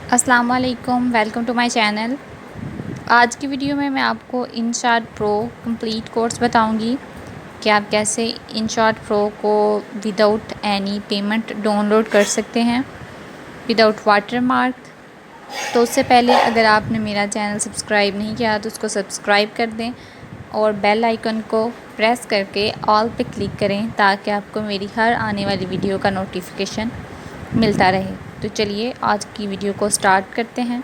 अस्सलाम वालेकुम, welcome to my channel. आज की वीडियो में मैं आपको InShot Pro कंप्लीट कोर्स बताऊंगी कि आप कैसे InShot Pro को विदाउट एनी पेमेंट डाउनलोड कर सकते हैं विदाउट वाटरमार्क। तो उससे पहले अगर आपने मेरा चैनल सब्सक्राइब नहीं किया तो उसको सब्सक्राइब कर दें और बेल आइकन को प्रेस करके ऑल पे क्लिक करें ताकि आपको मेरी हर आने वाली वीडियो का नोटिफिकेशन मिलता रहे। तो चलिए आज की वीडियो को स्टार्ट करते हैं।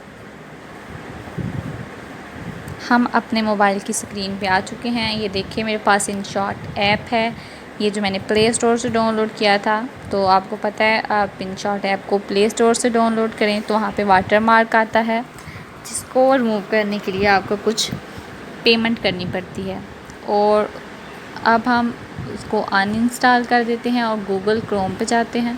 हम अपने मोबाइल की स्क्रीन पे आ चुके हैं। ये देखिए मेरे पास InShot ऐप है, ये जो मैंने प्ले स्टोर से डाउनलोड किया था। तो आपको पता है आप InShot ऐप को प्ले स्टोर से डाउनलोड करें तो वहाँ पे वाटर मार्क आता है, जिसको रिमूव करने के लिए आपको कुछ पेमेंट करनी पड़ती है। और अब हम उसको अनइंस्टॉल कर देते हैं और गूगल क्रोम पे जाते हैं।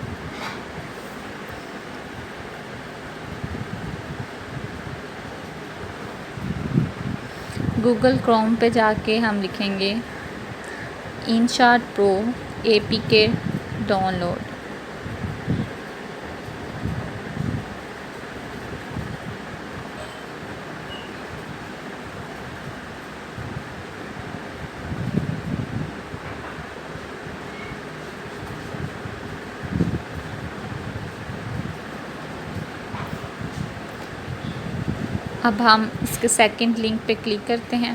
गूगल क्रोम पे जाके हम लिखेंगे InShot Pro APK डाउनलोड। अब हम इसके सेकंड लिंक पे क्लिक करते हैं।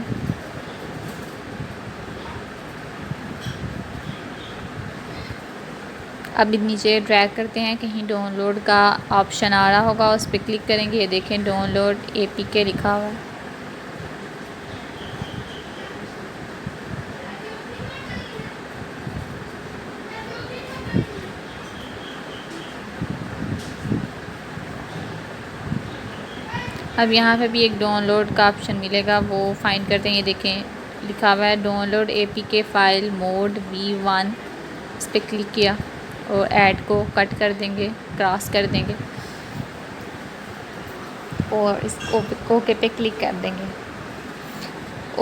अब नीचे ड्रैग करते हैं, कहीं डाउनलोड का ऑप्शन आ रहा होगा, उस पर क्लिक करेंगे। ये देखें डाउनलोड APK लिखा हुआ है। अब यहाँ पे भी एक डाउनलोड का ऑप्शन मिलेगा, वो फाइंड करते हैं। ये देखें लिखा हुआ है download APK file mode V1। इस पर क्लिक किया और ऐड को कट कर देंगे, क्रॉस कर देंगे और इस ओके पे क्लिक कर देंगे।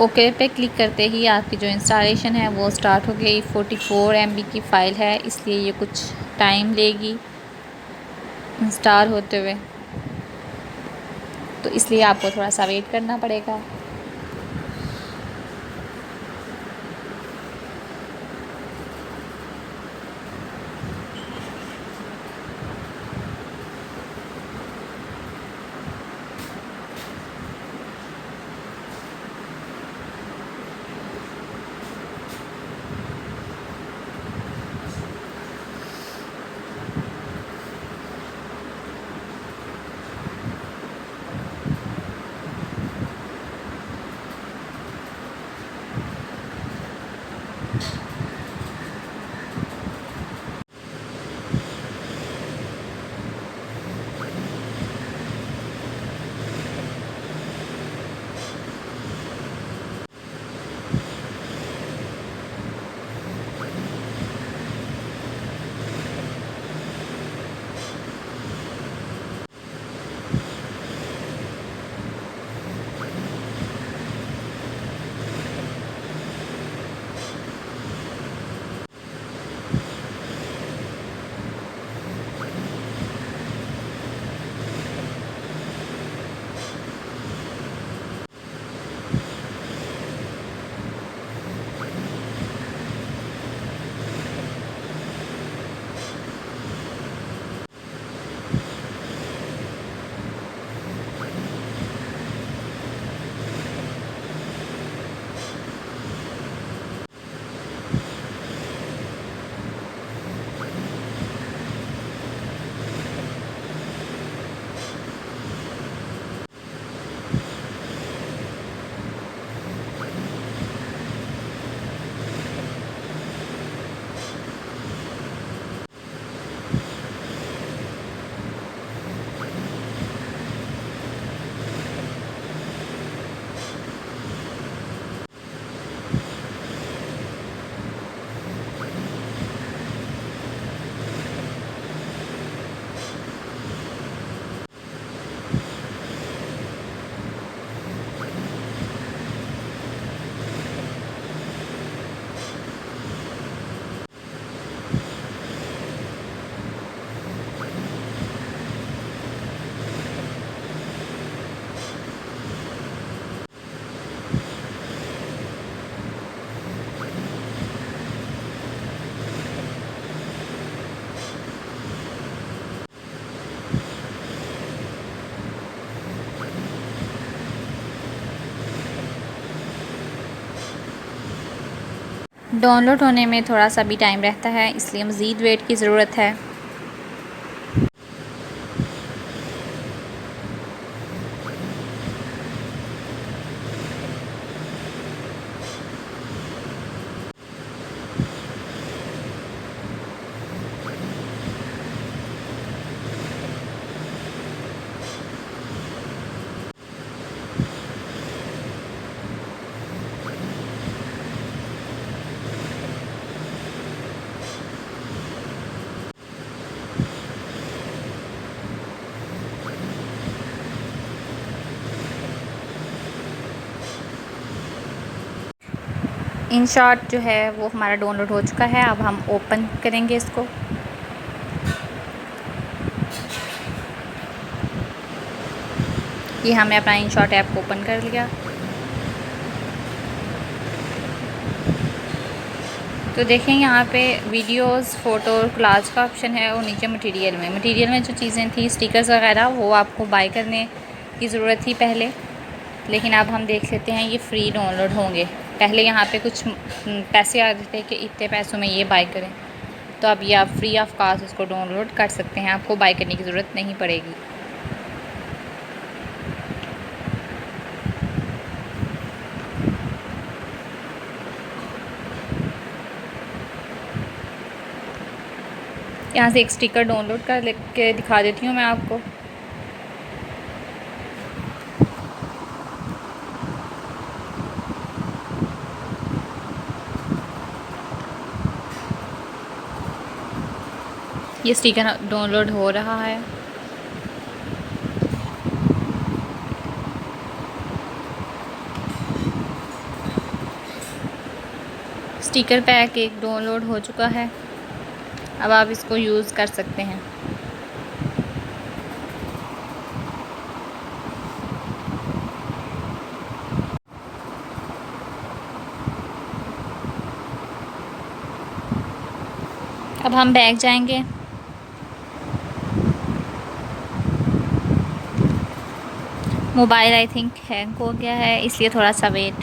ओके पे क्लिक करते ही आपकी जो इंस्टॉलेशन है वो स्टार्ट हो गई। 44 MB की फ़ाइल है, इसलिए ये कुछ टाइम लेगी इंस्टॉल होते हुए, तो इसलिए आपको थोड़ा सा वेट करना पड़ेगा। डाउनलोड होने में थोड़ा सा भी टाइम रहता है, इसलिए मज़ीद वेट की ज़रूरत है। InShot जो है वो हमारा डाउनलोड हो चुका है। अब हम ओपन करेंगे इसको। ये हमने अपना InShot ऐप ओपन कर लिया। तो देखें यहाँ पे वीडियोस, फ़ोटो और कोलाज का ऑप्शन है, और नीचे मटेरियल में जो चीज़ें थी, स्टिकर्स वगैरह, वो आपको बाय करने की ज़रूरत थी पहले, लेकिन अब हम देख लेते हैं ये फ्री डाउनलोड होंगे। पहले यहाँ पे कुछ पैसे आ रहे थे कि इतने पैसों में ये बाय करें, तो अब ये आप फ्री ऑफ कॉस्ट उसको डाउनलोड कर सकते हैं, आपको बाय करने की ज़रूरत नहीं पड़ेगी। यहाँ से एक स्टिकर डाउनलोड कर के दिखा देती हूँ मैं आपको। ये स्टिकर डाउनलोड हो रहा है। स्टिकर पैक एक डाउनलोड हो चुका है। अब आप इसको यूज़ कर सकते हैं। अब हम बैक जाएंगे। मोबाइल आई थिंक हैंग हो गया है, इसलिए थोड़ा सा वेट।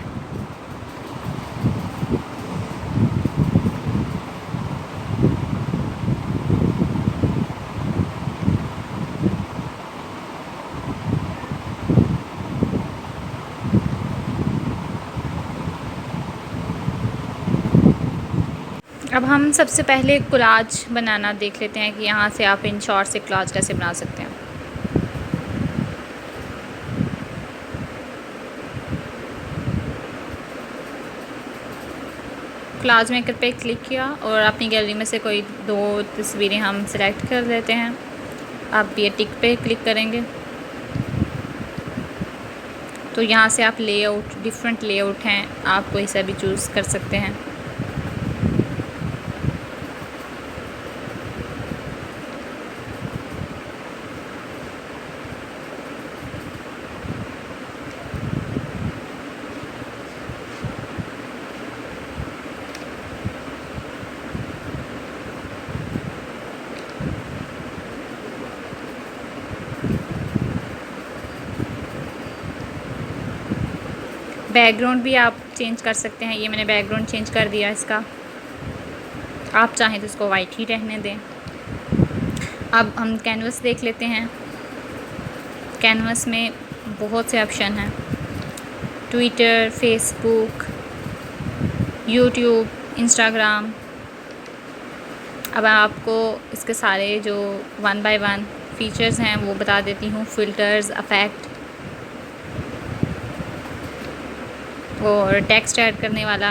अब हम सबसे पहले कोलाज बनाना देख लेते हैं कि यहाँ से आप InShot से कोलाज कैसे बना सकते हैं। कोलाज मेकर पे क्लिक किया और अपनी गैलरी में से कोई 2 तस्वीरें हम सिलेक्ट कर लेते हैं। अब ये टिक पे क्लिक करेंगे तो यहाँ से आप लेआउट, डिफरेंट लेआउट हैं, आप कोई सा भी चूज़ कर सकते हैं। बैकग्राउंड भी आप चेंज कर सकते हैं। ये मैंने बैकग्राउंड चेंज कर दिया इसका, आप चाहें तो इसको वाइट ही रहने दें। अब हम कैनवस देख लेते हैं। कैनवस में बहुत से ऑप्शन हैं, ट्विटर, फेसबुक, यूट्यूब, इंस्टाग्राम। अब आपको इसके सारे जो 1 बाय 1 फीचर्स हैं वो बता देती हूँ। फ़िल्टर्स, इफ़ेक्ट और टेक्स्ट ऐड करने वाला।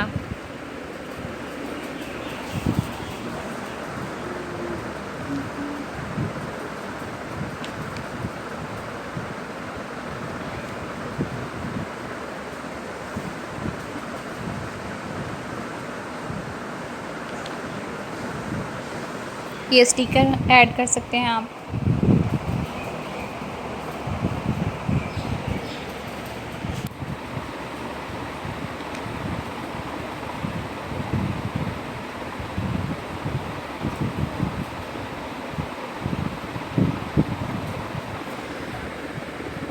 ये स्टिकर ऐड कर सकते हैं आप।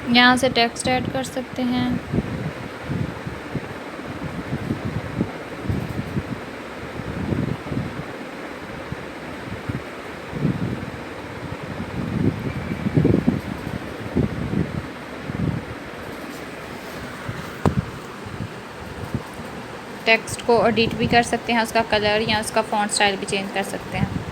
यहाँ से टेक्स्ट ऐड कर सकते हैं। टेक्स्ट को एडिट भी कर सकते हैं, उसका कलर या उसका फ़ॉन्ट स्टाइल भी चेंज कर सकते हैं।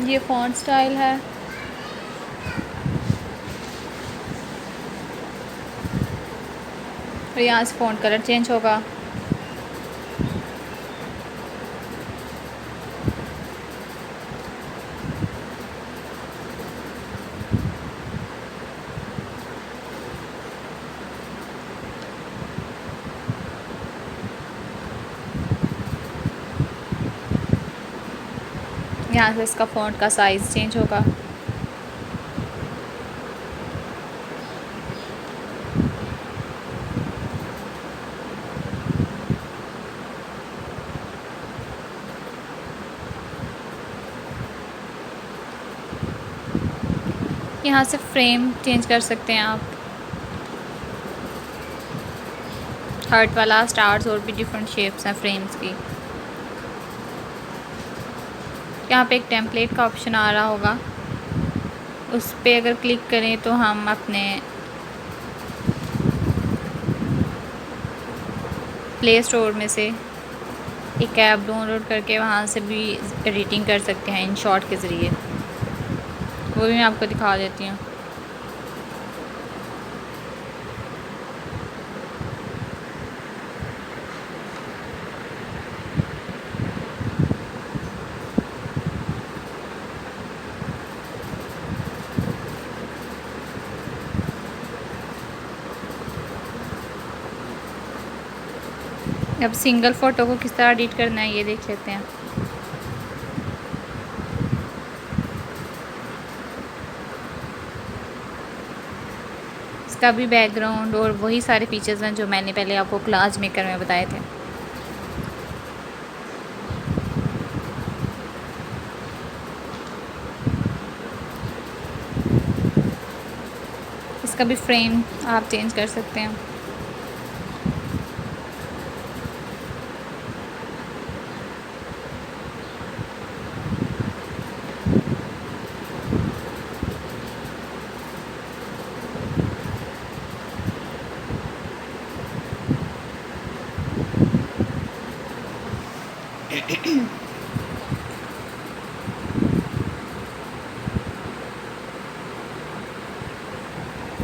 ये फ़ॉन्ट स्टाइल है। और यहाँ से फ़ॉन्ट कलर चेंज होगा। यहाँ से इसका फ़ॉन्ट का साइज़ चेंज होगा। यहाँ से फ्रेम चेंज कर सकते हैं आप, हार्ट वाला, स्टार्स, और भी डिफरेंट शेप्स हैं फ्रेम्स की। यहाँ पे एक टेम्पलेट का ऑप्शन आ रहा होगा, उस पर अगर क्लिक करें तो हम अपने प्ले स्टोर में से एक ऐप डाउनलोड करके वहाँ से भी एडिटिंग कर सकते हैं InShot के ज़रिए। वो भी मैं आपको दिखा देती हूँ। अब सिंगल फ़ोटो को किस तरह एडिट करना है ये देख लेते हैं। इसका भी बैकग्राउंड और वही सारे फीचर्स हैं जो मैंने पहले आपको क्लास मेकर में बताए थे। इसका भी फ्रेम आप चेंज कर सकते हैं।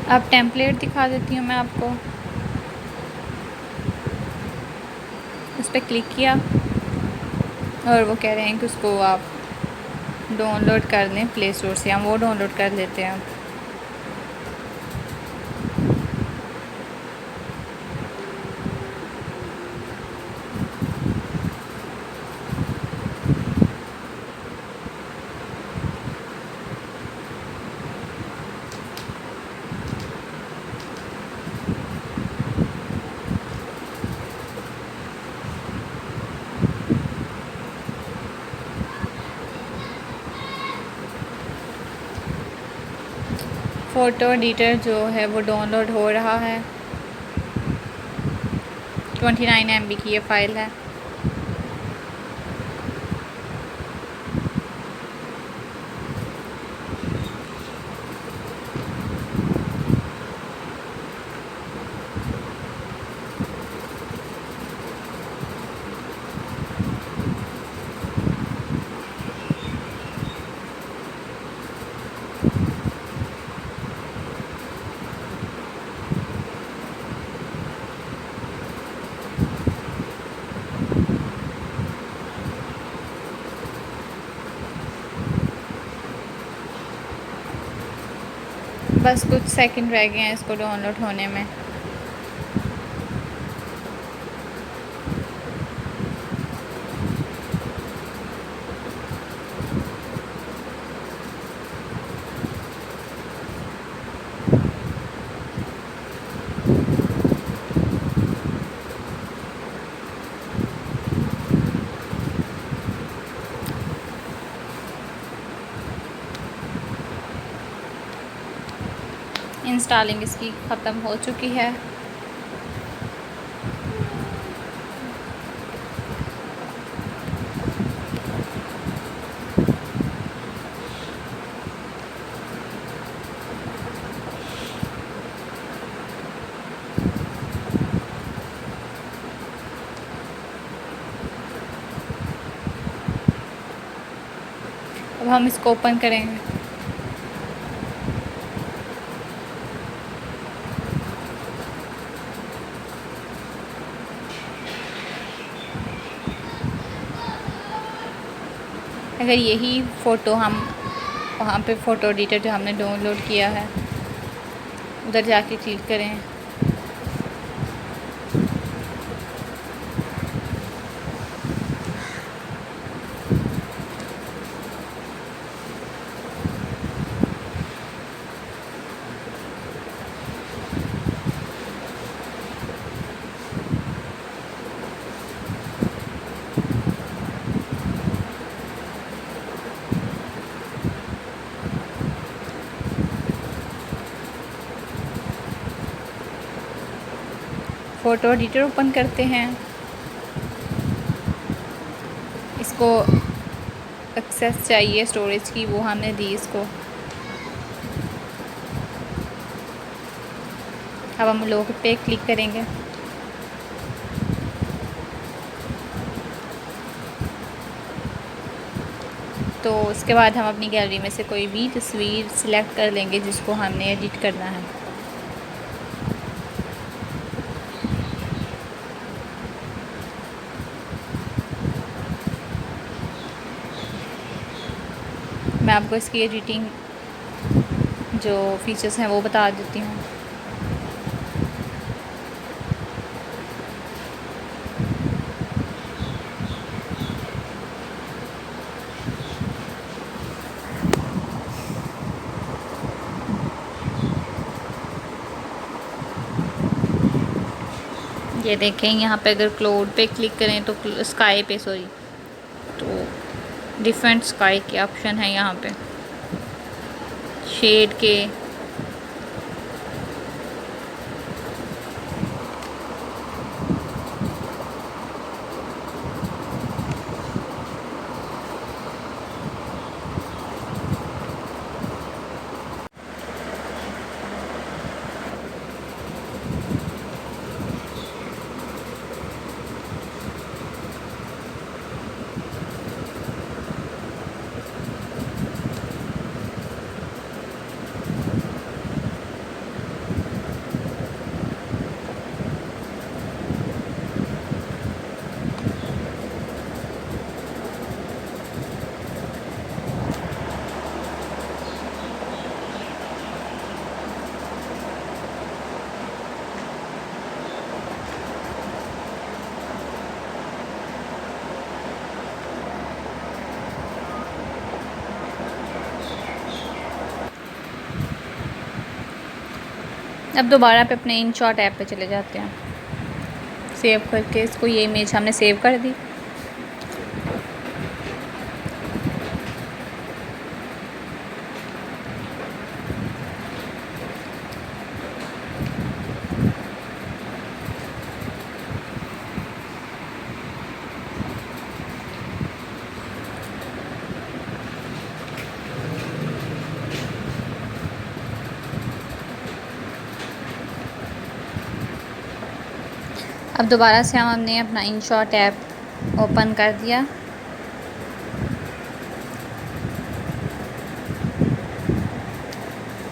अब टेम्पलेट दिखा देती हूँ मैं आपको। उस पर क्लिक किया और वो कह रहे हैं कि उसको आप डाउनलोड कर लें प्ले स्टोर से। हम वो डाउनलोड कर लेते हैं। फ़ोटो एडिटर जो है वो डाउनलोड हो रहा है। 29 MB की ये फ़ाइल है। बस कुछ सेकंड रह गए हैं इसको डाउनलोड होने में। इंस्टॉलिंग इसकी ख़त्म हो चुकी है। अब हम इसको ओपन करेंगे। अगर यही फ़ोटो हम वहाँ पे फ़ोटो एडिटर जो हमने डाउनलोड किया है उधर जाके क्लिक करें, फ़ोटो एडिटर ओपन करते हैं। इसको एक्सेस चाहिए स्टोरेज की, वो हमने दी इसको। अब हम लोग पे क्लिक करेंगे। तो उसके बाद हम अपनी गैलरी में से कोई भी तस्वीर सिलेक्ट कर लेंगे जिसको हमने एडिट करना है। मैं आपको इसकी एडिटिंग जो फीचर्स हैं वो बता देती हूँ। ये देखें, यहाँ पे अगर क्लाउड पे क्लिक करें तो स्काई पे तो डिफरेंट स्काई के ऑप्शन है यहाँ पे, शेड के। अब दोबारा पे अपने InShot ऐप पे चले जाते हैं। सेव करके इसको, ये इमेज हमने सेव कर दी। अब दोबारा से हमने अपना InShot ऐप ओपन कर दिया।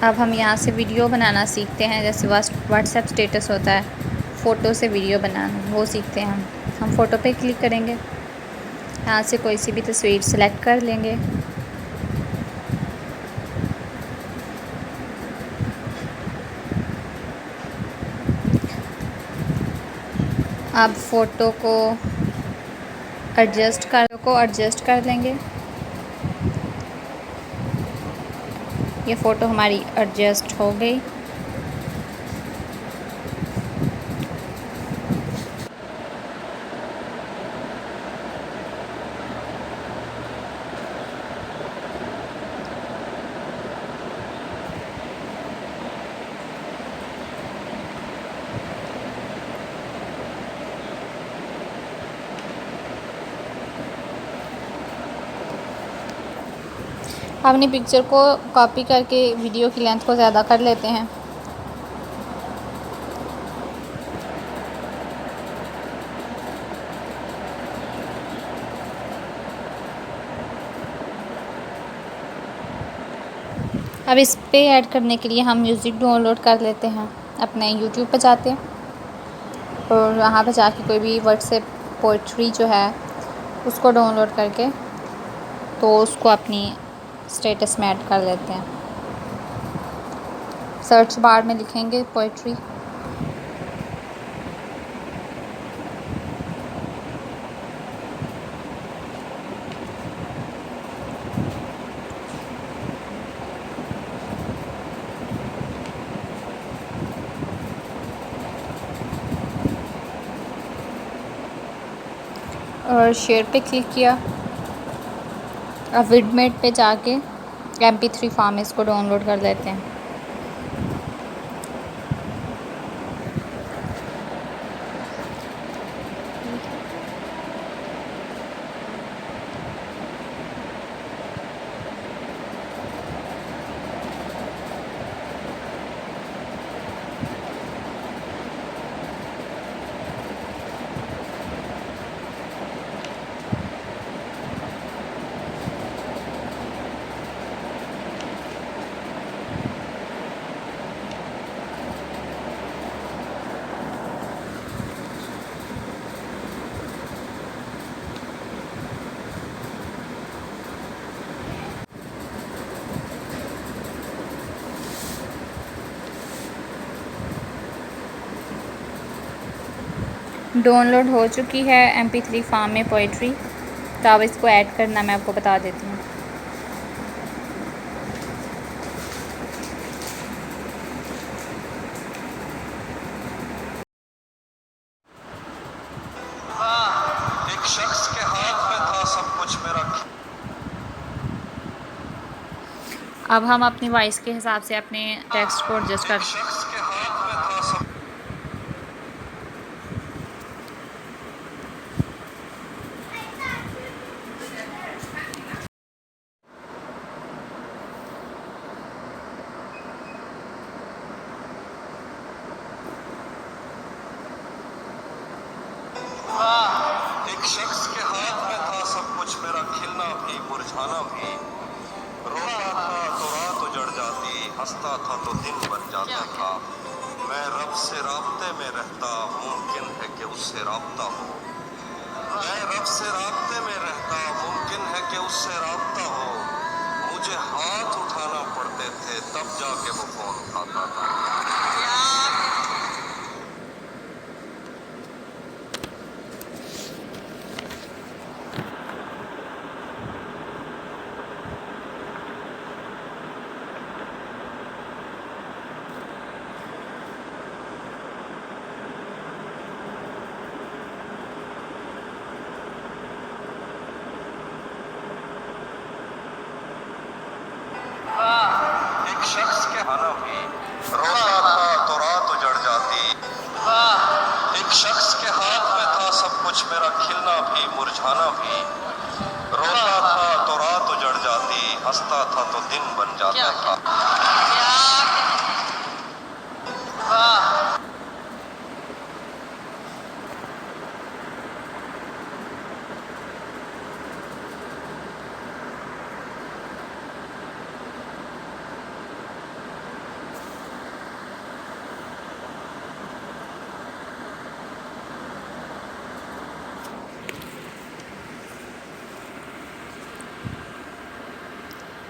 अब हम यहाँ से वीडियो बनाना सीखते हैं। जैसे व्हाट्सएप स्टेटस होता है, फ़ोटो से वीडियो बनाना, वो सीखते हैं हम फ़ोटो पे क्लिक करेंगे, यहाँ से कोई सी भी तस्वीर सेलेक्ट कर लेंगे। अब फ़ोटो को एडजस्ट कर लेंगे। ये फ़ोटो हमारी एडजस्ट हो गई। अपनी पिक्चर को कॉपी करके वीडियो की लेंथ को ज़्यादा कर लेते हैं। अब इस पे ऐड करने के लिए हम म्यूज़िक डाउनलोड कर लेते हैं। अपने यूट्यूब पे जाते हैं और वहाँ पे जाके कोई भी वर्ड से पोइट्री जो है उसको डाउनलोड करके तो उसको अपनी स्टेटस में ऐड कर लेते हैं। सर्च बार में लिखेंगे पोइट्री, और शेयर पे क्लिक किया। अब विडमेट पे जाके MP3 फॉर्म इसको डाउनलोड कर लेते हैं। डाउनलोड हो चुकी है MP3 फॉर्म में पोइट्री। तो अब इसको ऐड करना मैं आपको बता देती हूँ। एक शख्स के हाथ में था सब कुछ मेरा। अब हम अपनी वॉइस के हिसाब से अपने टेक्स्ट को एडजस्ट कर शख्स के हाथ में था सब। एक शख्स के हाथ में था सब कुछ मेरा, खिलना भी मुरझाना भी। रोता था तो रात उजड़ जाती, हंसता था तो दिन बन जाता था। मैं रब से राब्ते में रहता, मुमकिन है कि उससे राब्ता हो। मैं रब से राब्ते में रहता, मुमकिन है कि उससे राब्ता हो। मुझे हाथ उठाना पड़ते थे तब जाके वो फोन उठाता था। एक शख्स के खाना भी रोता था तो रात उजड़ जाती। एक शख्स के हाथ में था सब कुछ मेरा, खिलना भी मुरझाना भी। रोता था तो रात उजड़ जाती, हंसता था तो दिन बन जाता था।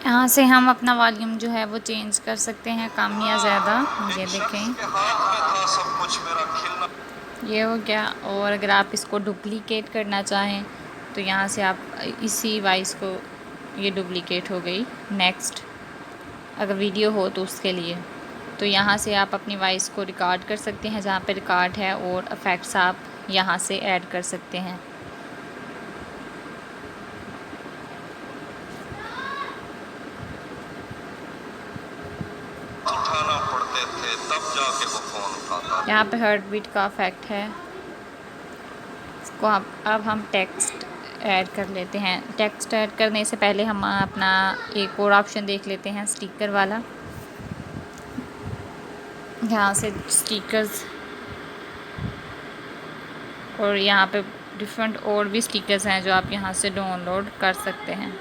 यहाँ से हम अपना वॉल्यूम जो है वो चेंज कर सकते हैं, कम या ज़्यादा। ये देखें, के हाथ में था सब कुछ मेरा, खिलना। ये हो गया। और अगर आप इसको डुप्लीकेट करना चाहें तो यहाँ से आप इसी वॉइस को, ये डुप्लीकेट हो गई। नेक्स्ट, अगर वीडियो हो तो उसके लिए तो यहाँ से आप अपनी वॉइस को रिकॉर्ड कर सकते हैं जहाँ पे रिकॉर्ड है, और इफ़ेक्ट्स आप यहाँ से ऐड कर सकते हैं। उठाना पड़ते थे तब जाके वो फोन उठाता। यहाँ पे हार्ट बीट का इफ़ेक्ट है। इसको अब हम टेक्स्ट ऐड कर लेते हैं। टेक्स्ट ऐड करने से पहले हम अपना एक और ऑप्शन देख लेते हैं, स्टिकर वाला। यहाँ से स्टिकर्स, और यहाँ पे डिफरेंट और भी स्टिकर्स हैं जो आप यहाँ से डाउनलोड कर सकते हैं।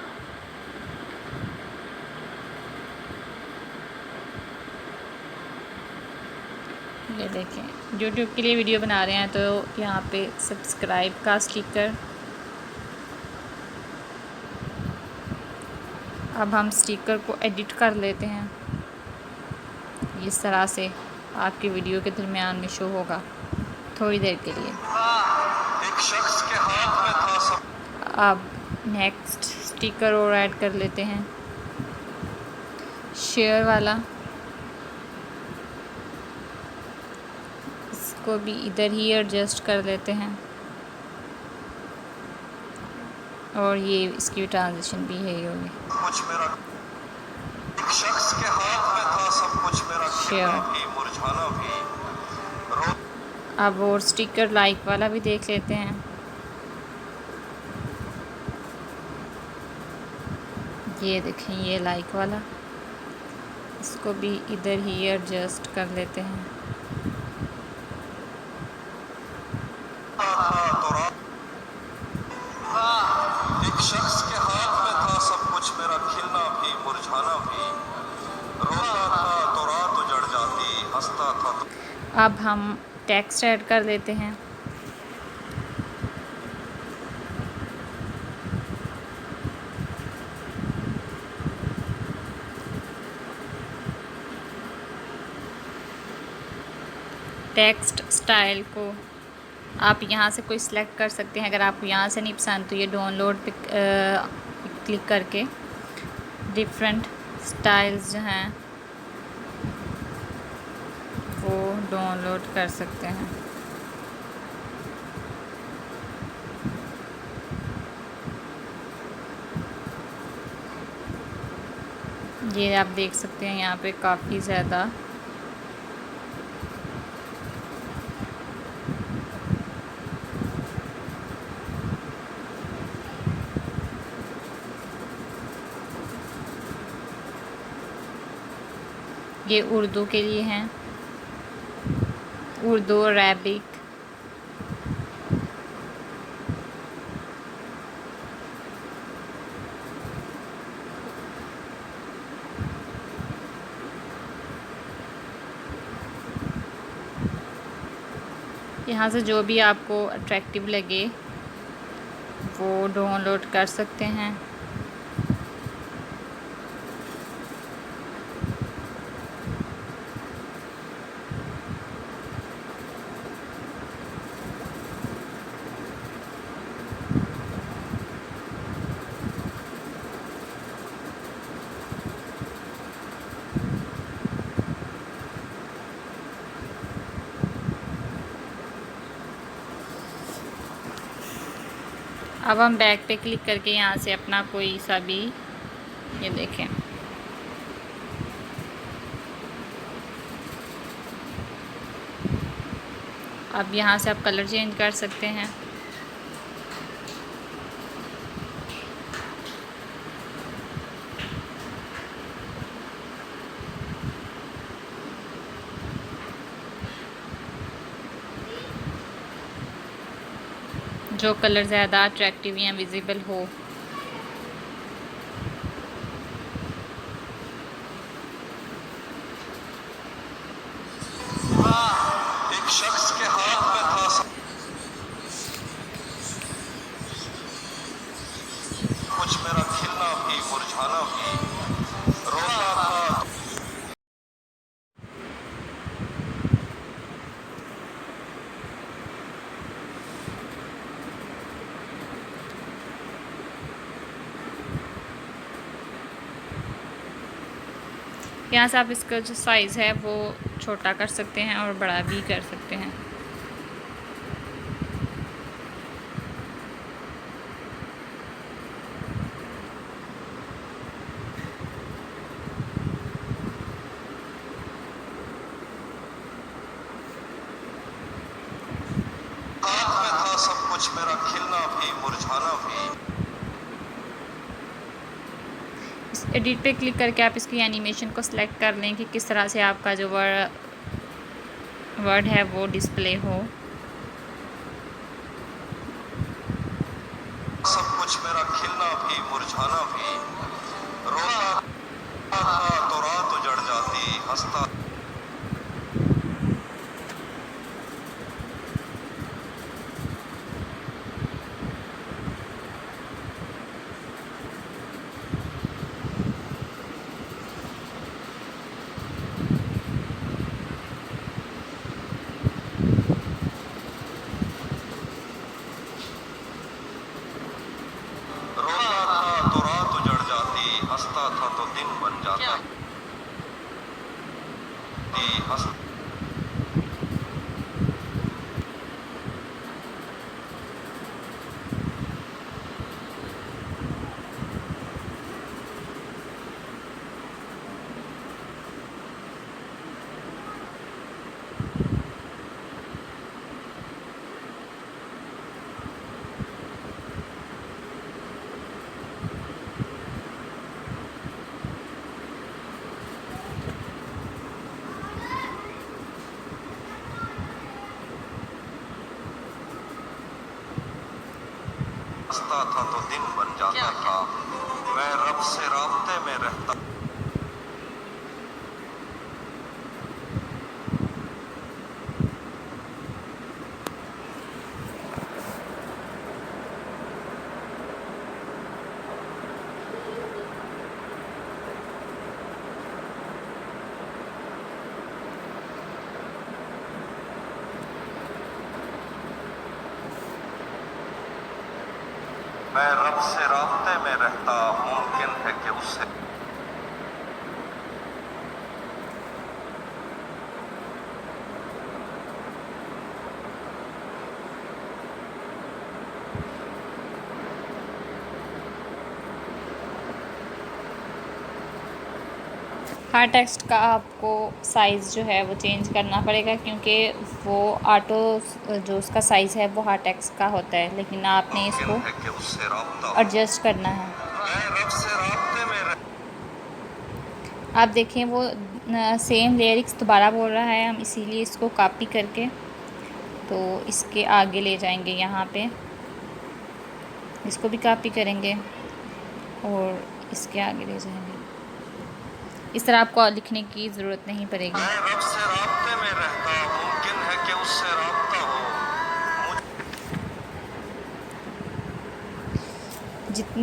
ये देखें, यूट्यूब के लिए वीडियो बना रहे हैं तो यहाँ पे सब्सक्राइब का स्टिकर। अब हम स्टिकर को एडिट कर लेते हैं। इस तरह से आपकी वीडियो के दरमियान में शो होगा थोड़ी देर के लिए। एक शख्स के हाथ में था सब। अब नेक्स्ट स्टिकर और ऐड कर लेते हैं, शेयर वाला। इसको भी इधर ही एडजस्ट कर लेते हैं और ये इसकी ट्रांजिशन भी है होगी। कुछ मेरा एक शख्स के हाथ में था सब कुछ, मेरा खिलना भी मुरझाना भी। अब और स्टिकर लाइक वाला भी देख लेते हैं। ये देखें, ये लाइक वाला, इसको भी इधर ही एडजस्ट कर लेते हैं। एक शख्स के हाथ में था सब कुछ, मेरा खिलना भी मुरझाना भी। रोता था तो रात उजड़ जाती, हंसता था तो। अब हम टेक्स्ट ऐड कर लेते हैं। टेक्स्ट स्टाइल को आप यहाँ से कोई सिलेक्ट कर सकते हैं। अगर आपको यहाँ से नहीं पसंद तो ये डाउनलोड पे क्लिक करके डिफरेंट स्टाइल्स जो हैं वो डाउनलोड कर सकते हैं। ये आप देख सकते हैं यहाँ पे काफ़ी ज़्यादा ये उर्दू के लिए हैं, उर्दू और अरबिक। यहाँ से जो भी आपको अट्रैक्टिव लगे वो डाउनलोड कर सकते हैं। अब हम बैक पे क्लिक करके यहाँ से अपना कोई सा भी, ये देखें, अब यहाँ से आप कलर चेंज कर सकते हैं। जो कलर ज़्यादा अट्रैक्टिव या विजिबल हो। एक शख्स के हाथ में था सब कुछ, मेरा खिलना भी मुरझाना भी। रोता था तो। यहाँ से आप इसका जो साइज़ है वो छोटा कर सकते हैं और बड़ा भी कर सकते हैं। हाथ में था सब कुछ, मेरा खिलना भी मुरझाना भी। इस एडिट पे क्लिक करके आप इसकी एनिमेशन को सिलेक्ट कर लें कि किस तरह से आपका जो वर्ड है वो डिस्प्ले हो। सब कुछ, मेरा खिलना भी मुरझाना भी। रोता था तो रात उजड़ जाती, हंसता हंसता था तो दिन बन जाता था। मैं रब से राब्ते में रहता। मैं रब से राब्ते में रहता, मुमकिन है कि उससे हर टेक्स्ट का आपको साइज़ जो है वो चेंज करना पड़ेगा, क्योंकि वो ऑटो जो उसका साइज़ है वो हर टेक्स्ट का होता है, लेकिन आपने मुमकिन इसको है कि उससे राब्ता हो। एडजस्ट करना है। मैं रब से राब्ते में आप देखें वो सेम लिरिक्स दोबारा बोल रहा है, हम इसीलिए इसको कॉपी करके तो इसके आगे ले जाएंगे। यहाँ पे इसको भी कॉपी करेंगे और इसके आगे ले जाएंगे। इस तरह आपको लिखने की ज़रूरत नहीं पड़ेगी। मैं रब से राब्ते में रहता, मुमकिन है कि उससे राब्ता हो।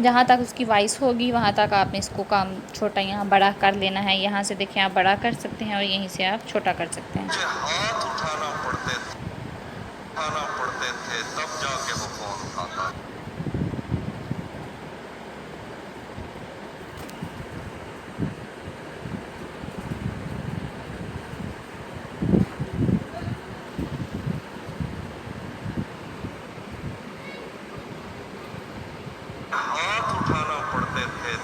जहाँ तक उसकी वॉइस होगी वहाँ तक आपने इसको काम छोटा यहाँ बड़ा कर लेना है। यहाँ से देखिए आप बड़ा कर सकते हैं और यहीं से आप छोटा कर सकते हैं। मुझे हाथ उठाना पड़ते थे तब जाके वो फोन उठाता। हाथ उठाना पड़ते थे।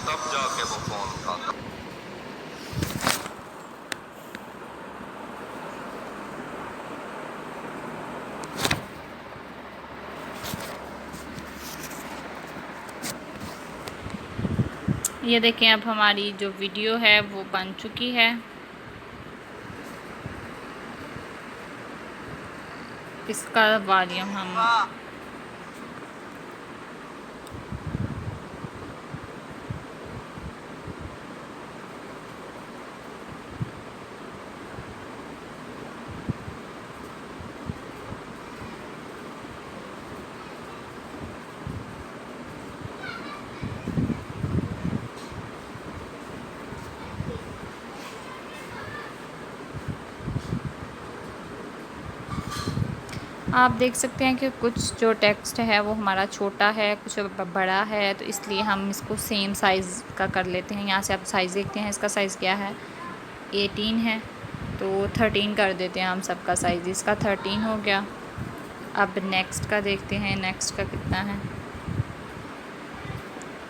तब जाके वो फोन उठाता। ये देखें अब हमारी जो वीडियो है वो बन चुकी है। इसका वॉल्यूम हम आप देख सकते हैं कि कुछ जो टेक्स्ट है वो हमारा छोटा है, कुछ बड़ा है, तो इसलिए हम इसको सेम साइज़ का कर लेते हैं। यहाँ से आप साइज़ देखते हैं, इसका साइज़ क्या है, 18 है, तो 13 कर देते हैं हम सबका साइज़। इसका 13 हो गया। अब नेक्स्ट का देखते हैं, नेक्स्ट का कितना है,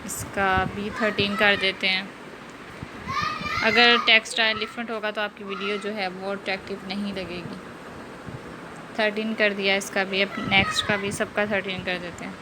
इसका भी 13 कर देते हैं। अगर टेक्स्ट स्टाइल डिफरेंट होगा तो आपकी वीडियो जो है वो अट्रैक्टिव नहीं लगेगी। 13 कर दिया इसका भी। अब नेक्स्ट का भी सबका 13 कर देते हैं।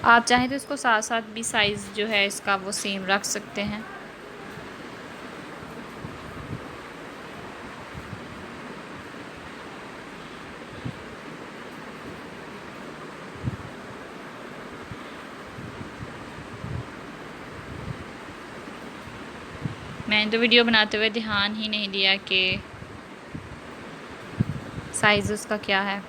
आप चाहें तो इसको साथ साथ भी साइज़ जो है इसका वो सेम रख सकते हैं। मैंने तो वीडियो बनाते हुए ध्यान ही नहीं दिया कि साइज़ उसका क्या है।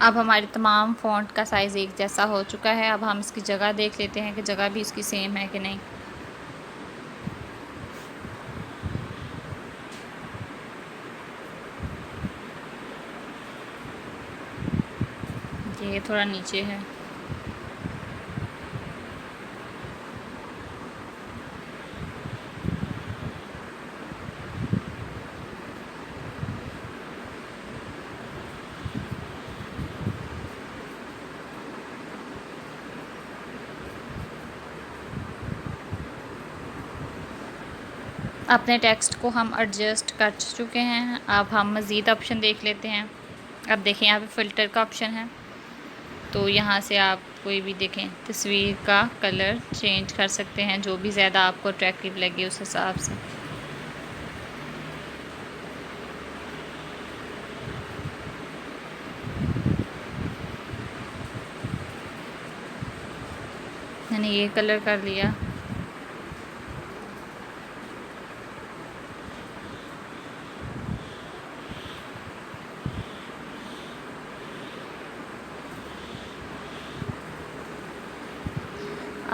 अब हमारे तमाम फ़ॉन्ट का साइज़ एक जैसा हो चुका है। अब हम इसकी जगह देख लेते हैं कि जगह भी इसकी सेम है कि नहीं। ये थोड़ा नीचे है। अपने टेक्स्ट को हम एडजस्ट कर चुके हैं। अब हम मज़ीद ऑप्शन देख लेते हैं। अब देखें यहाँ पे फ़िल्टर का ऑप्शन है, तो यहाँ से आप कोई भी देखें तस्वीर का कलर चेंज कर सकते हैं, जो भी ज़्यादा आपको अट्रैक्टिव लगे उस हिसाब से। मैंने ये कलर कर लिया।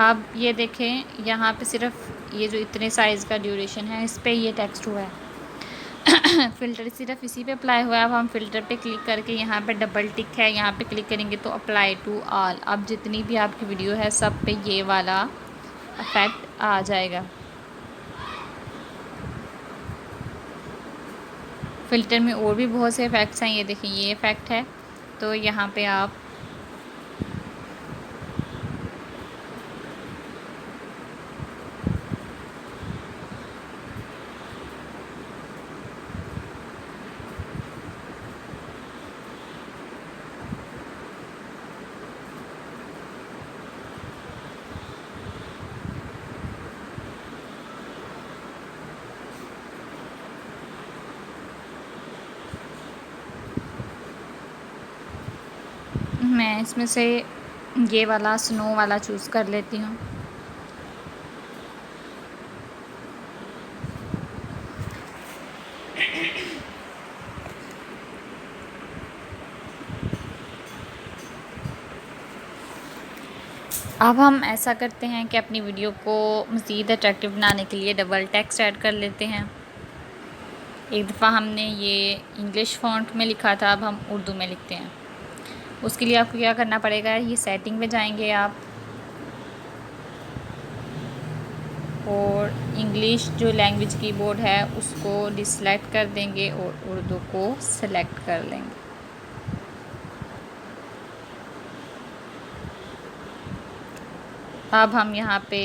अब ये देखें यहाँ पे सिर्फ ये जो इतने साइज़ का ड्यूरेशन है इस पे ये टेक्स्ट हुआ है। फ़िल्टर सिर्फ इसी पे अप्लाई हुआ है। अब हम फ़िल्टर पे क्लिक करके यहाँ पे डबल टिक है, यहाँ पे क्लिक करेंगे तो अप्लाई टू ऑल। अब जितनी भी आपकी वीडियो है सब पे ये वाला इफ़ेक्ट आ जाएगा। फ़िल्टर में और भी बहुत से इफ़ेक्ट्स हैं। ये देखिए ये इफ़ेक्ट है, तो यहाँ पे आप मैं इसमें से ये वाला स्नो वाला चूज़ कर लेती हूँ। अब हम ऐसा करते हैं कि अपनी वीडियो को मज़ीद अट्रैक्टिव बनाने के लिए डबल टेक्स्ट ऐड कर लेते हैं। एक दफ़ा हमने ये इंग्लिश फ़ॉन्ट में लिखा था, अब हम उर्दू में लिखते हैं। उसके लिए आपको क्या करना पड़ेगा, ये सेटिंग में जाएंगे आप और इंग्लिश जो लैंग्वेज कीबोर्ड है उसको डिसलेक्ट कर देंगे और उर्दू को सेलेक्ट कर लेंगे। अब हम यहाँ पे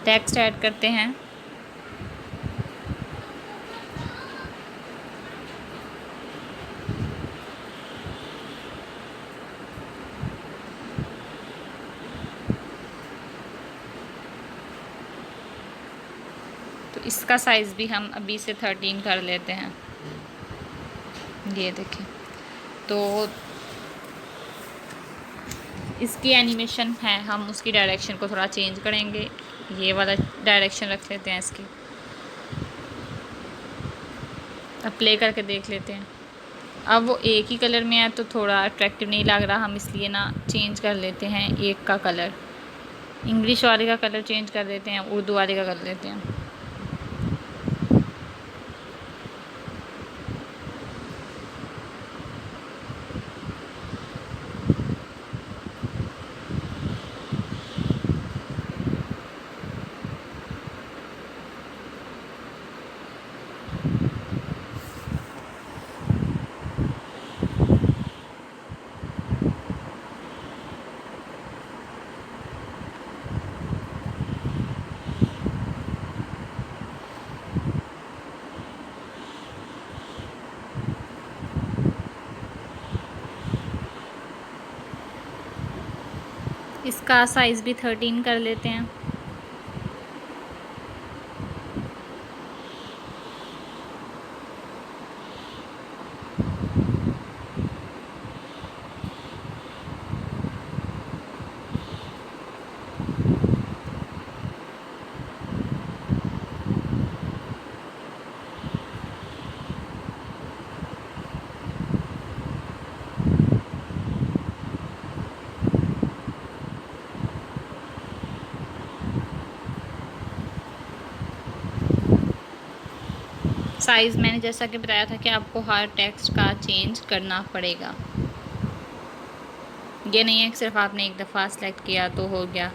टेक्स्ट ऐड करते हैं। तो इसका साइज़ भी हम अभी से 13 कर लेते हैं। ये देखें, तो इसकी एनिमेशन है, हम उसकी डायरेक्शन को थोड़ा चेंज करेंगे। ये वाला डायरेक्शन रख लेते हैं इसकी। अब प्ले करके देख लेते हैं। अब वो एक ही कलर में है तो थोड़ा अट्रैक्टिव नहीं लग रहा, हम इसलिए ना चेंज कर लेते हैं एक का कलर। इंग्लिश वाले का कलर चेंज कर देते हैं, उर्दू वाले का कर देते हैं। इसका साइज़ भी 13 कर लेते हैं। साइज़ मैंने जैसा कि बताया था कि आपको हर टेक्स्ट का चेंज करना पड़ेगा। ये नहीं है कि सिर्फ आपने एक दफ़ा सेलेक्ट किया तो हो गया।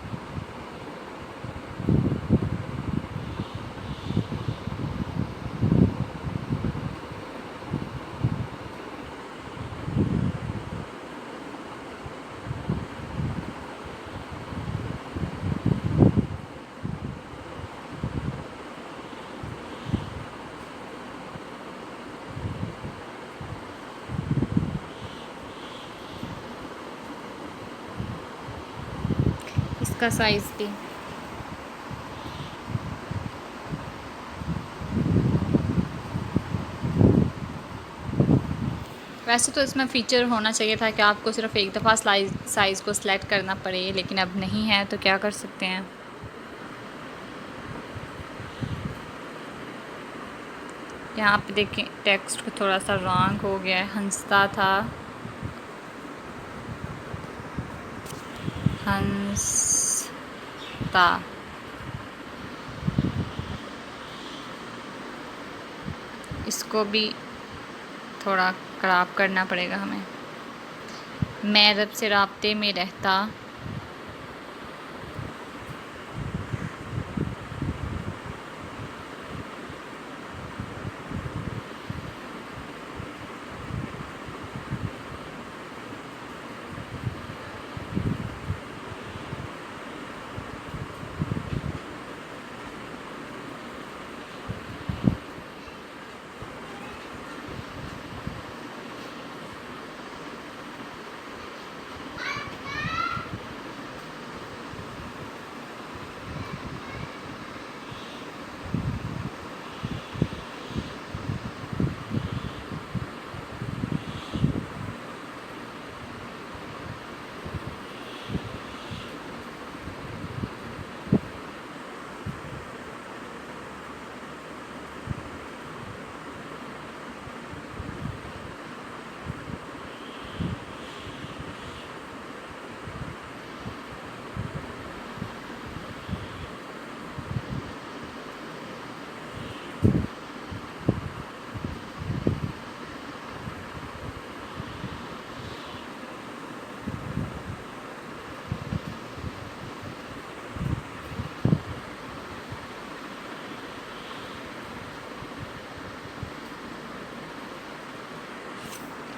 इसका साइज़ भी वैसे तो इसमें फ़ीचर होना चाहिए था कि आपको सिर्फ एक दफ़ा साइज़ को सिलेक्ट करना पड़े, लेकिन अब नहीं है तो क्या कर सकते हैं। यहाँ पे देखें टेक्स्ट को थोड़ा सा रॉन्ग हो गया है, हंसता था, हंसता। इसको भी थोड़ा ख़राब करना पड़ेगा हमें। मैं रब से राब्ते में रहता,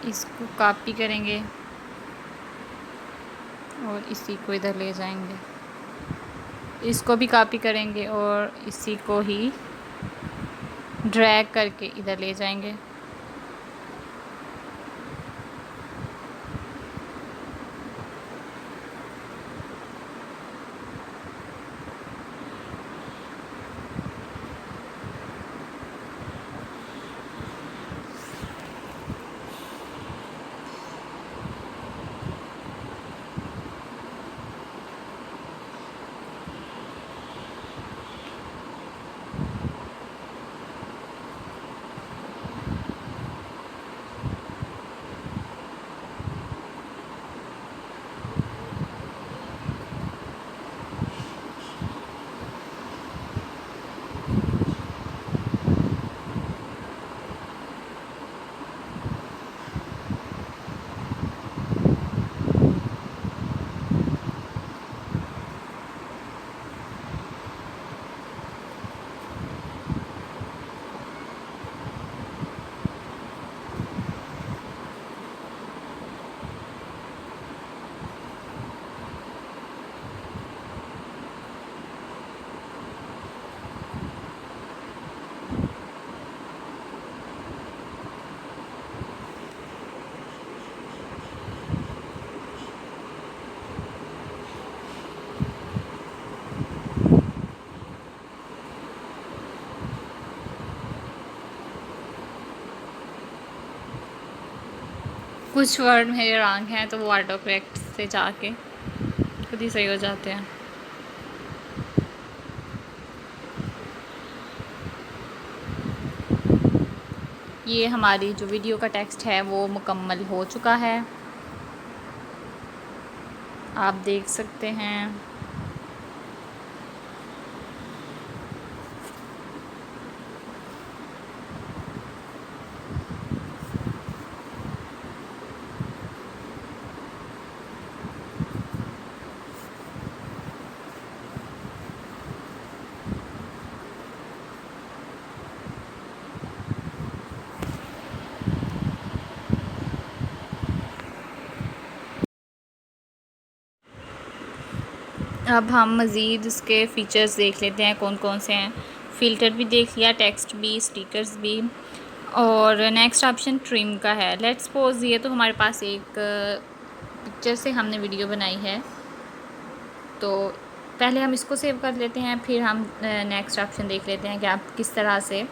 इसको कॉपी करेंगे और इसी को इधर ले जाएंगे, इसको भी कॉपी करेंगे और इसी को ही ड्रैग करके इधर ले जाएंगे। कुछ वर्ड मेरे रॉन्ग हैं तो वो ऑटो करेक्ट से जाके खुद ही सही हो जाते हैं। ये हमारी जो वीडियो का टेक्स्ट है वो मुकम्मल हो चुका है, आप देख सकते हैं। अब हम मज़ीद इसके फ़ीचर्स देख लेते हैं कौन कौन से हैं। फ़िल्टर भी देख लिया, टेक्स्ट भी, स्टिकर्स भी, और नेक्स्ट ऑप्शन ट्रिम का है। लेट्स सपोज ये तो हमारे पास एक पिक्चर से हमने वीडियो बनाई है, तो पहले हम इसको सेव कर लेते हैं, फिर हम नेक्स्ट ऑप्शन देख लेते हैं कि आप किस तरह से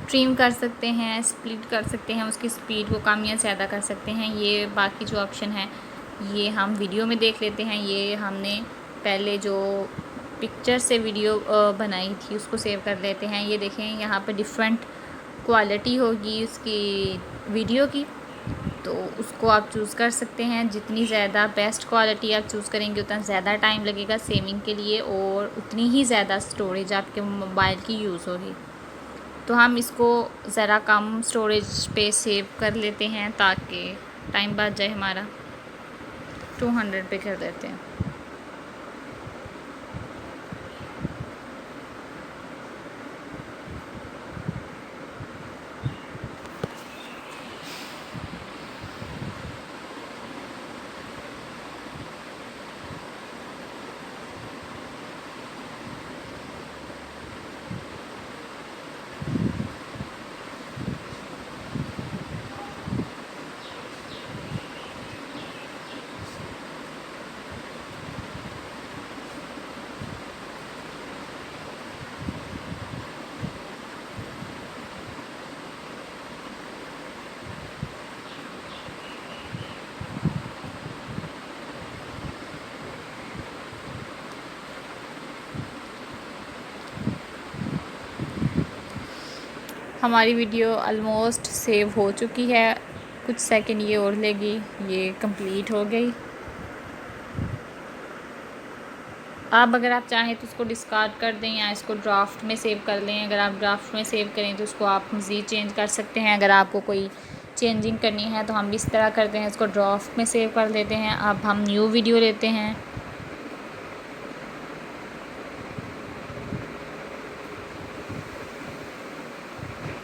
ट्रिम कर सकते हैं, स्प्लिट कर सकते हैं, उसकी स्पीड को कम या ज़्यादा कर सकते हैं। ये बाकी जो ऑप्शन है ये हम वीडियो में देख लेते हैं। ये हमने पहले जो पिक्चर से वीडियो बनाई थी उसको सेव कर लेते हैं। ये देखें यहाँ पे डिफरेंट क्वालिटी होगी उसकी वीडियो की, तो उसको आप चूज़ कर सकते हैं। जितनी ज़्यादा बेस्ट क्वालिटी आप चूज़ करेंगे उतना ज़्यादा टाइम लगेगा सेविंग के लिए, और उतनी ही ज़्यादा स्टोरेज आपके मोबाइल की यूज़ होगी। तो हम इसको ज़रा कम स्टोरेज पे सेव कर लेते हैं ताकि टाइम बच जाए हमारा। 200 पे कर देते हैं। हमारी वीडियो ऑलमोस्ट सेव हो चुकी है, कुछ सेकंड ये और लेगी, ये कंप्लीट हो गई। अब अगर आप चाहें तो उसको डिस्कार्ड कर दें या इसको ड्राफ्ट में सेव कर लें। अगर आप ड्राफ्ट में सेव करें तो उसको आप मज़ीद चेंज कर सकते हैं। अगर आपको कोई चेंजिंग करनी है तो हम इस तरह करते हैं, इसको ड्राफ्ट में सेव कर लेते हैं। अब हम न्यू वीडियो लेते हैं,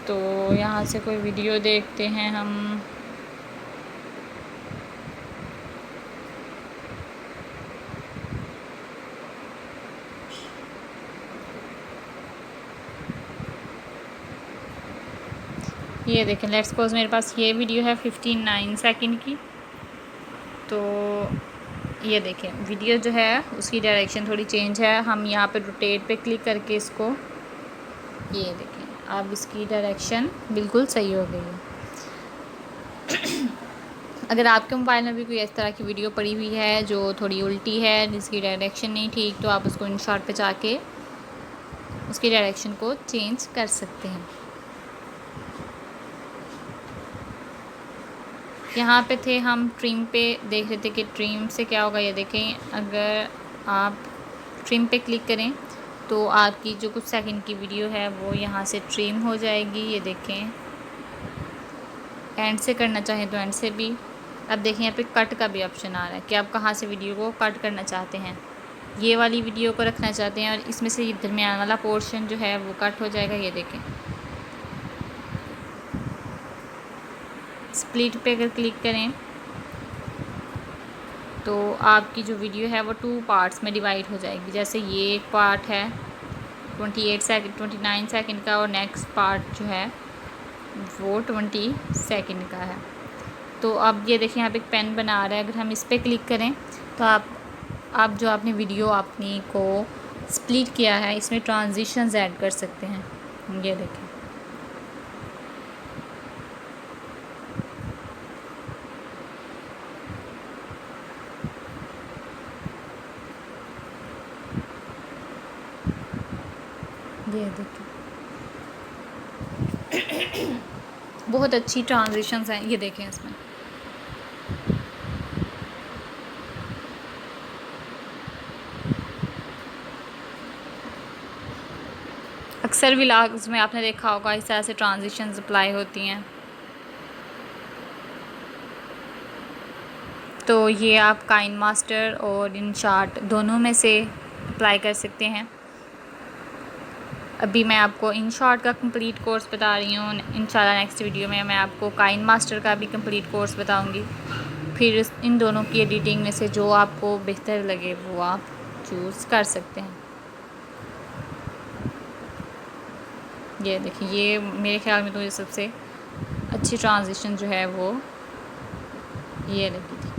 तो यहाँ से कोई वीडियो देखते हैं हम। ये देखें, लेट्स सपोज मेरे पास ये वीडियो है 59 सेकंड की। तो ये देखें वीडियो जो है उसकी डायरेक्शन थोड़ी चेंज है। हम यहाँ पे रोटेट पे क्लिक करके इसको, ये देखें अब इसकी डायरेक्शन बिल्कुल सही हो गई है। अगर आपके मोबाइल में भी कोई इस तरह की वीडियो पड़ी हुई है जो थोड़ी उल्टी है, जिसकी डायरेक्शन नहीं ठीक, तो आप उसको InShot पे जाके उसकी डायरेक्शन को चेंज कर सकते हैं। यहाँ पे थे हम ट्रिम पे, देख रहे थे कि ट्रिम से क्या होगा। ये देखें, अगर आप ट्रिम पे क्लिक करें तो आपकी जो कुछ सेकंड की वीडियो है वो यहाँ से ट्रिम हो जाएगी। ये देखें, एंड से करना चाहें तो एंड से भी। अब देखें यहाँ पे कट का भी ऑप्शन आ रहा है कि आप कहाँ से वीडियो को कट करना चाहते हैं। ये वाली वीडियो को रखना चाहते हैं और इसमें से दरमियान वाला पोर्शन जो है वो कट हो जाएगा। ये देखें, स्प्लिट पे अगर क्लिक करें तो आपकी जो वीडियो है वो 2 पार्ट्स में डिवाइड हो जाएगी। जैसे ये एक पार्ट है 29 सेकंड का, और नेक्स्ट पार्ट जो है वो 20 सेकंड का है। तो अब ये देखिए यहाँ पे एक पेन बना रहा है, अगर हम इस पर क्लिक करें तो आप जो आपने वीडियो अपनी को स्प्लिट किया है इसमें ट्रांजिशंस ऐड कर सकते हैं। ये देखें, ये देखें बहुत अच्छी ट्रांजिशंस हैं। ये देखें इसमें अक्सर व्लॉग्स में आपने देखा होगा इस तरह से ट्रांजिशंस अप्लाई होती हैं। तो ये आप काइनमास्टर और InShot दोनों में से अप्लाई कर सकते हैं। अभी मैं आपको InShot का कंप्लीट कोर्स बता रही हूँ। इंशाल्लाह नेक्स्ट वीडियो में मैं आपको काइनमास्टर का भी कंप्लीट कोर्स बताऊँगी। फिर इन दोनों की एडिटिंग में से जो आपको बेहतर लगे वो आप चूज़ कर सकते हैं। ये देखिए, ये मेरे ख्याल में तो ये सबसे अच्छी ट्रांजिशन जो है वो ये लगी थी।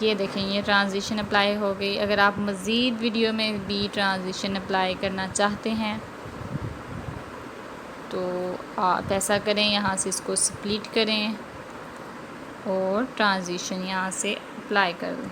ये देखें, ये ट्रांजिशन अप्लाई हो गई। अगर आप मज़ीद वीडियो में भी ट्रांजिशन अप्लाई करना चाहते हैं तो आप ऐसा करें, यहाँ से इसको स्प्लिट करें और ट्रांजिशन यहाँ से अप्लाई कर दें।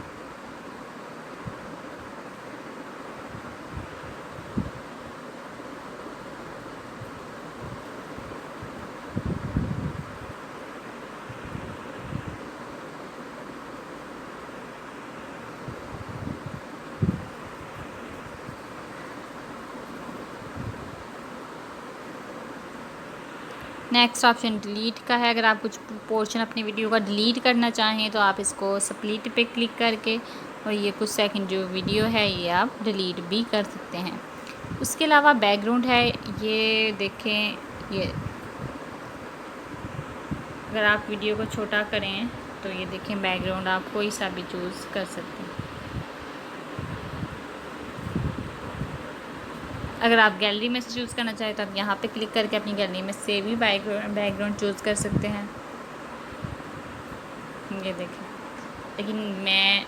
नेक्स्ट ऑप्शन डिलीट का है। अगर आप कुछ पोर्शन अपनी वीडियो का डिलीट करना चाहें तो आप इसको स्प्लिट पे क्लिक करके और ये कुछ सेकंड जो वीडियो है ये आप डिलीट भी कर सकते हैं। उसके अलावा बैकग्राउंड है, ये देखें, ये अगर आप वीडियो को छोटा करें तो ये देखें बैकग्राउंड आप कोई सा भी चूज़ कर सकते हैं। अगर आप गैलरी में से चूज़ करना चाहें तो आप यहाँ पे क्लिक करके अपनी गैलरी में से भी बैकग्राउंड चूज़ कर सकते हैं। ये देखें, लेकिन मैं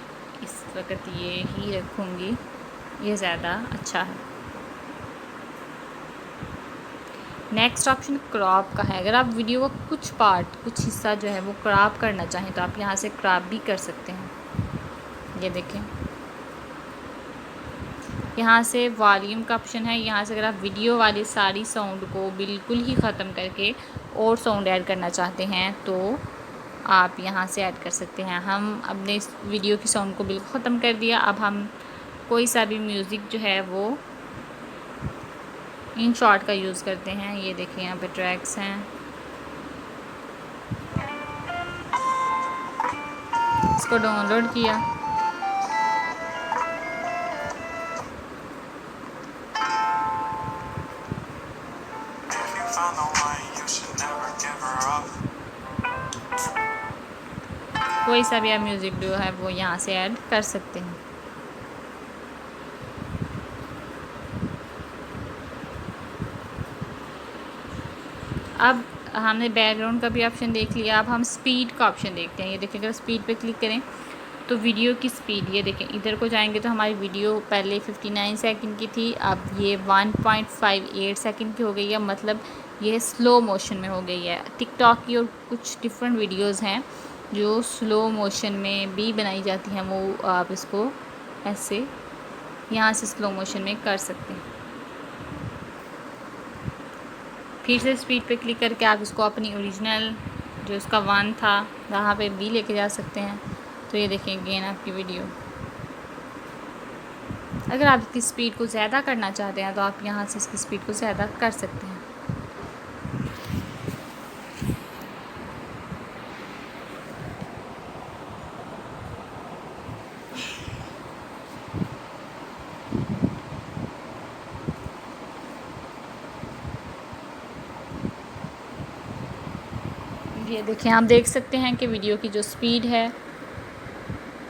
इस वक्त ये ही रखूँगी, ये ज़्यादा अच्छा है। नेक्स्ट ऑप्शन क्रॉप का है। अगर आप वीडियो का कुछ हिस्सा जो है वो क्रॉप करना चाहें तो आप यहाँ से क्रॉप भी कर सकते हैं। ये देखें, यहाँ से वॉल्यूम का ऑप्शन है। यहाँ से अगर आप वीडियो वाली सारी साउंड को बिल्कुल ही ख़त्म करके और साउंड ऐड करना चाहते हैं तो आप यहाँ से ऐड कर सकते हैं। हम अपने इस वीडियो की साउंड को बिल्कुल ख़त्म कर दिया। अब हम कोई सा भी म्यूज़िक जो है वो InShot का यूज़ करते हैं। ये देखिए, यहाँ पे ट्रैक्स हैं, इसको डाउनलोड किया, कोई सा भी आप म्यूज़िक जो है वो यहाँ से ऐड कर सकते हैं। अब हमने बैकग्राउंड का भी ऑप्शन देख लिया। अब हम स्पीड का ऑप्शन देखते हैं। ये देखिए, अगर स्पीड पे क्लिक करें तो वीडियो की स्पीड, ये देखें, इधर को जाएंगे तो हमारी वीडियो पहले 59 सेकंड की थी, अब ये 1.58 सेकंड की हो गई है। मतलब ये स्लो मोशन में हो गई है। टिकटॉक की और कुछ डिफरेंट वीडियोस हैं जो स्लो मोशन में भी बनाई जाती हैं, वो आप इसको ऐसे यहाँ से स्लो मोशन में कर सकते हैं। फिर से स्पीड पे क्लिक करके आप इसको अपनी ओरिजिनल जो उसका 1 था वहाँ पे भी लेके जा सकते हैं। तो ये देखें अगेन आपकी वीडियो। अगर आप इसकी स्पीड को ज़्यादा करना चाहते हैं तो आप यहाँ से इसकी स्पीड को ज़्यादा कर सकते हैं। ये देखें, आप देख सकते हैं कि वीडियो की जो स्पीड है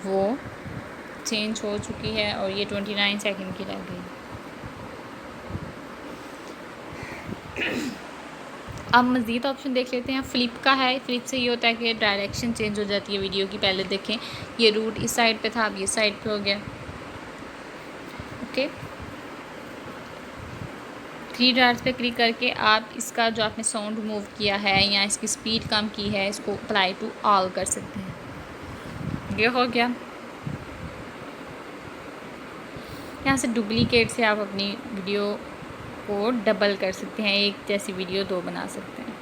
वो चेंज हो चुकी है और ये 29 सेकंड की रह गई। अब मज़ीद ऑप्शन देख लेते हैं। फ्लिप का है। फ्लिप से ये होता है कि डायरेक्शन चेंज हो जाती है वीडियो की। पहले देखें ये रूट इस साइड पे था, अब ये साइड पे हो गया। ओके, 3 डॉट्स पे क्लिक करके आप इसका जो आपने साउंड मूव किया है या इसकी स्पीड कम की है इसको अप्लाई टू ऑल कर सकते हैं। ये हो गया। यहाँ से डुप्लीकेट से आप अपनी वीडियो को डबल कर सकते हैं, एक जैसी वीडियो 2 बना सकते हैं।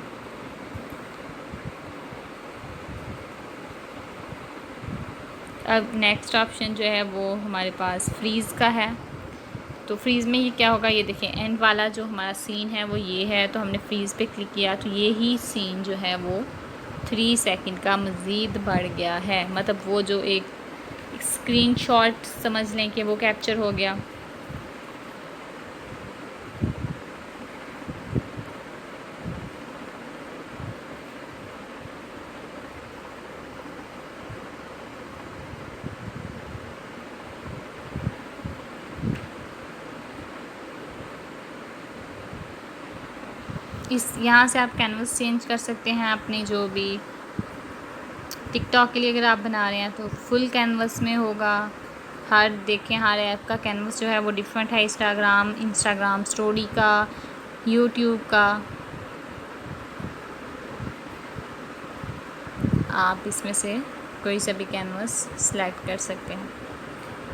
अब नेक्स्ट ऑप्शन जो है वो हमारे पास फ्रीज़ का है। तो फ्रीज़ में ये क्या होगा, ये देखें, एंड वाला जो हमारा सीन है वो ये है, तो हमने फ्रीज़ पे क्लिक किया तो ये ही सीन जो है वो 3 सेकंड का मज़ीद बढ़ गया है। मतलब वो जो एक स्क्रीनशॉट समझ लें कि वो कैप्चर हो गया। इस यहाँ से आप कैनवस चेंज कर सकते हैं अपनी जो भी टिकटॉक के लिए अगर आप बना रहे हैं तो फुल कैनवस में होगा। देखें हर ऐप का कैनवस जो है वो डिफरेंट है। इंस्टाग्राम स्टोरी का, यूट्यूब का। आप इसमें से कोई सा भी कैनवस सेलेक्ट कर सकते हैं।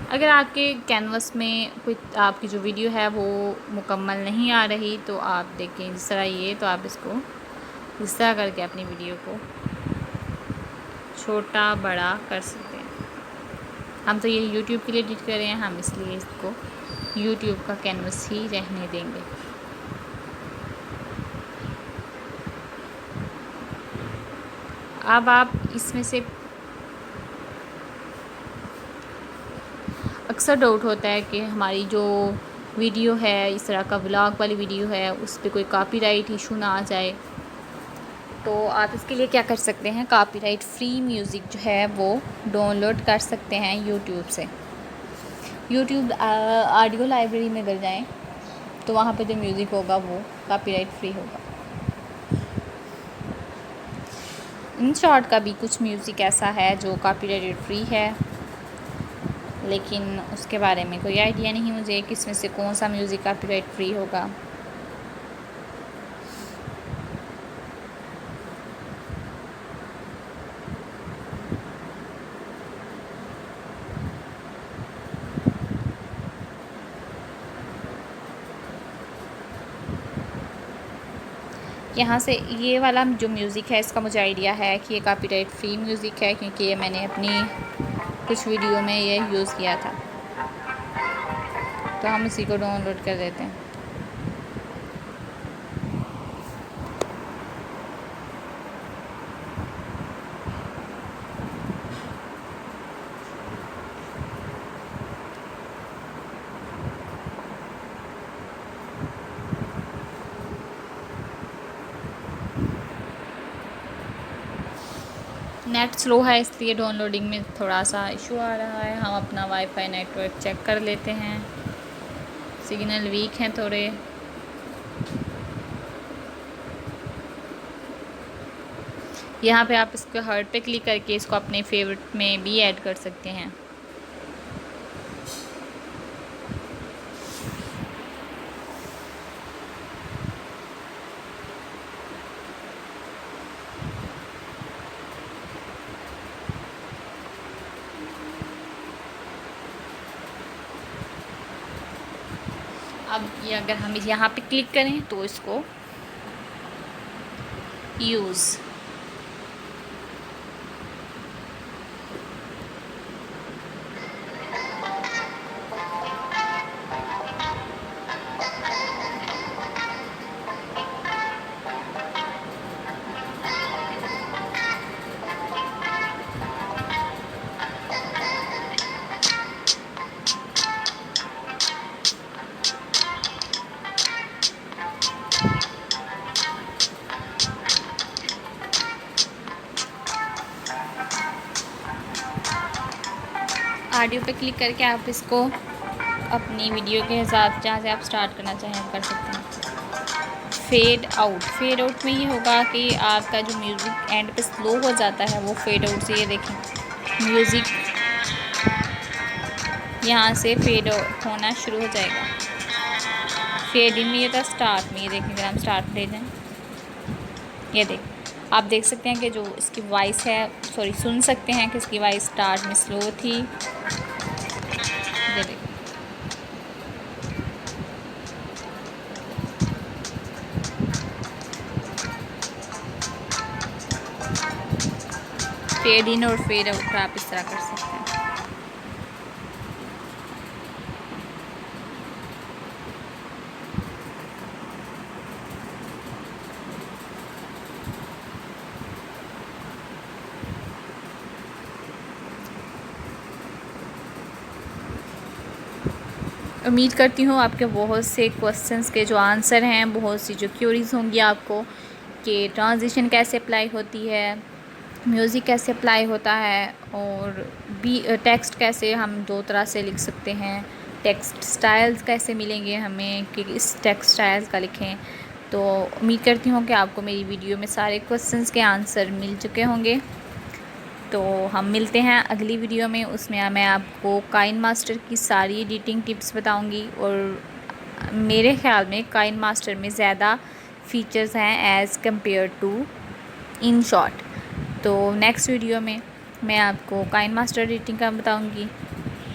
अगर आपके कैनवस में कोई आपकी जो वीडियो है वो मुकम्मल नहीं आ रही तो आप देखें जिस तरह ये, तो आप इसको इस तरह करके अपनी वीडियो को छोटा बड़ा कर सकते हैं। हम तो ये यूट्यूब के लिए एडिट कर रहे हैं, हम इसलिए इसको यूट्यूब का कैनवस ही रहने देंगे। अब आप इसमें से अक्सर डाउट होता है कि हमारी जो वीडियो है, इस तरह का व्लॉग वाली वीडियो है, उस पर कोई कॉपीराइट इशू ना आ जाए। तो आप इसके लिए क्या कर सकते हैं, कॉपीराइट फ्री म्यूज़िक जो है वो डाउनलोड कर सकते हैं यूट्यूब से। यूट्यूब ऑडियो लाइब्रेरी में अगर जाएं तो वहाँ पे जो म्यूज़िक होगा वो कॉपीराइट फ्री होगा। InShot का भी कुछ म्यूज़िक ऐसा है जो कॉपीराइट फ्री है, लेकिन उसके बारे में कोई आइडिया नहीं मुझे कि इसमें से कौन सा म्यूज़िक कॉपीराइट फ्री होगा। यहाँ से ये वाला जो म्यूज़िक है इसका मुझे आइडिया है कि ये कॉपीराइट फ्री म्यूज़िक है, क्योंकि ये मैंने अपनी कुछ वीडियो में ये यूज़ किया था। तो हम इसी को डाउनलोड कर देते हैं। नेट स्लो है इसलिए डाउनलोडिंग में थोड़ा सा इशू आ रहा है। हम अपना वाईफाई नेटवर्क चेक कर लेते हैं, सिग्नल वीक हैं थोड़े। यहाँ पे आप इसको हार्ट पे क्लिक करके इसको अपने फेवरेट में भी ऐड कर सकते हैं। अब ये अगर हम यहाँ पे क्लिक करें तो इसको यूज़, ऑडियो पे क्लिक करके आप इसको अपनी वीडियो के हिसाब जहाँ से आप स्टार्ट करना चाहें कर सकते हैं। फेड आउट में ये होगा कि आपका जो म्यूज़िक एंड पे स्लो हो जाता है वो फेड आउट से, ये देखें म्यूज़िक यहाँ से फेड होना शुरू हो जाएगा। फेड इन में ये था स्टार्ट में, ये देखें अगर हम स्टार्ट ले जाएँ, ये देख आप देख सकते हैं कि जो इसकी वॉइस है, सुन सकते हैं कि इसकी वॉइस स्टार्ट में स्लो थी। ये देख फेड इन और फेड आउट आप इस तरह कर सकते हैं। उम्मीद करती हूँ आपके बहुत से क्वेश्चंस के जो आंसर हैं, बहुत सी जो क्यूरीज होंगी आपको कि ट्रांजिशन कैसे अप्लाई होती है, म्यूज़िक कैसे अप्लाई होता है, और भी टेक्स्ट कैसे हम दो तरह से लिख सकते हैं, टेक्स्ट स्टाइल्स कैसे मिलेंगे हमें कि इस टेक्स्ट स्टाइल्स का लिखें। तो उम्मीद करती हूँ कि आपको मेरी वीडियो में सारे क्वेश्चंस के आंसर मिल चुके होंगे। तो हम मिलते हैं अगली वीडियो में, उसमें मैं आपको काइन मास्टर की सारी एडिटिंग टिप्स बताऊंगी। और मेरे ख़्याल में काइन मास्टर में ज़्यादा फीचर्स हैं एज़ कम्पेयर टू InShot। तो नेक्स्ट वीडियो में मैं आपको काइन मास्टर एडिटिंग का बताऊंगी।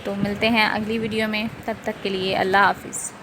तो मिलते हैं अगली वीडियो में, तब तक के लिए अल्लाह हाफिज़।